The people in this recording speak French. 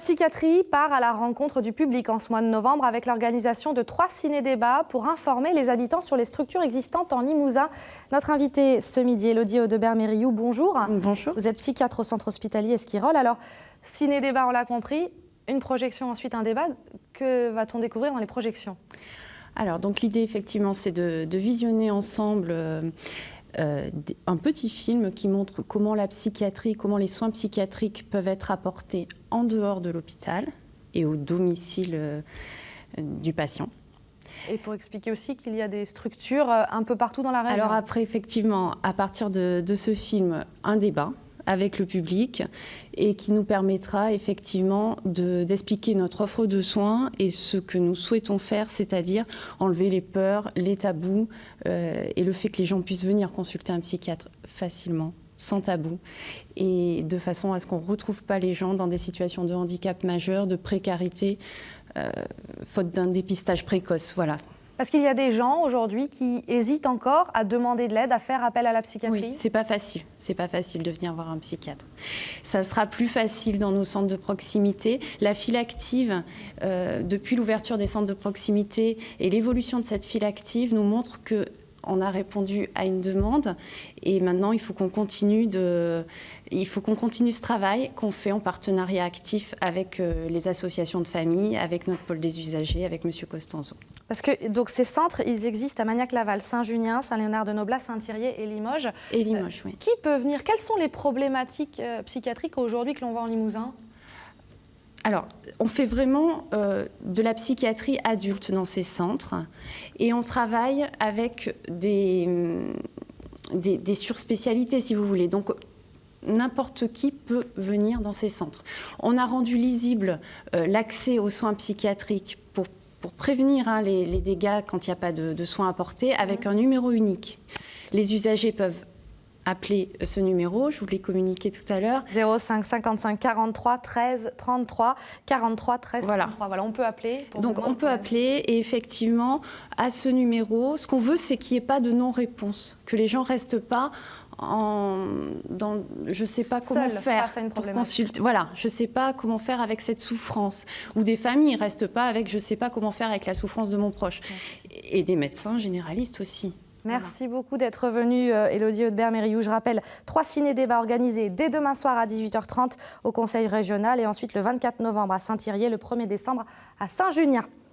psychiatrie part à la rencontre du public en ce mois de novembre avec l'organisation de 3 ciné-débats pour informer les habitants sur les structures existantes en Limousin. Notre invitée ce midi, Élodie Audebert-Mériou, bonjour. Bonjour. Vous êtes psychiatre au centre hospitalier Esquirol. Alors, ciné-débat, on l'a compris, une projection, ensuite un débat. Que va-t-on découvrir dans les projections ? Alors, donc l'idée, effectivement, c'est de visionner ensemble un petit film qui montre comment la psychiatrie, comment les soins psychiatriques peuvent être apportés en dehors de l'hôpital et au domicile du patient. Et pour expliquer aussi qu'il y a des structures un peu partout dans la région. Alors après, effectivement, à partir de ce film, un débat avec le public et qui nous permettra effectivement d'expliquer notre offre de soins et ce que nous souhaitons faire, c'est-à-dire enlever les peurs, les tabous et le fait que les gens puissent venir consulter un psychiatre facilement, sans tabou, et de façon à ce qu'on ne retrouve pas les gens dans des situations de handicap majeur, de précarité, faute d'un dépistage précoce. Voilà. Parce qu'il y a des gens aujourd'hui qui hésitent encore à demander de l'aide, à faire appel à la psychiatrie. Oui, c'est pas facile. C'est pas facile de venir voir un psychiatre. Ça sera plus facile dans nos centres de proximité. La file active, depuis l'ouverture des centres de proximité et l'évolution de cette file active nous montre que on a répondu à une demande et maintenant il faut qu'on continue ce travail qu'on fait en partenariat actif avec les associations de famille, avec notre pôle des usagers, avec Monsieur Costanzo. Parce que donc, ces centres, ils existent à Magnac-Laval, Saint-Junien, Saint-Léonard-de-Noblat, Saint-Thierry et Limoges. Et Limoges, oui. Qui peut venir ? Quelles sont les problématiques psychiatriques aujourd'hui que l'on voit en Limousin ? Alors, on fait vraiment de la psychiatrie adulte dans ces centres et on travaille avec des surspécialités, si vous voulez. Donc, n'importe qui peut venir dans ces centres. On a rendu lisible l'accès aux soins psychiatriques pour prévenir les dégâts quand il n'y a pas de soins apportés avec un numéro unique. Les usagers peuvent appeler ce numéro, je vous l'ai communiqué tout à l'heure. 05 55 43 13 33 43 13 voilà. 33. Voilà, on peut appeler. Donc on peut appeler et effectivement, à ce numéro, ce qu'on veut, c'est qu'il n'y ait pas de non-réponse, que les gens ne restent pas je ne sais pas comment faire pour consulter. Voilà, je ne sais pas comment faire avec cette souffrance. Ou des familles ne restent pas avec je ne sais pas comment faire avec la souffrance de mon proche. Merci. Et des médecins généralistes aussi. Merci beaucoup d'être venue, Élodie Audebert-Mériou. Je rappelle, 3 ciné-débats organisés dès demain soir à 18h30 au Conseil régional et ensuite le 24 novembre à Saint-Thierry, le 1er décembre à Saint-Junien.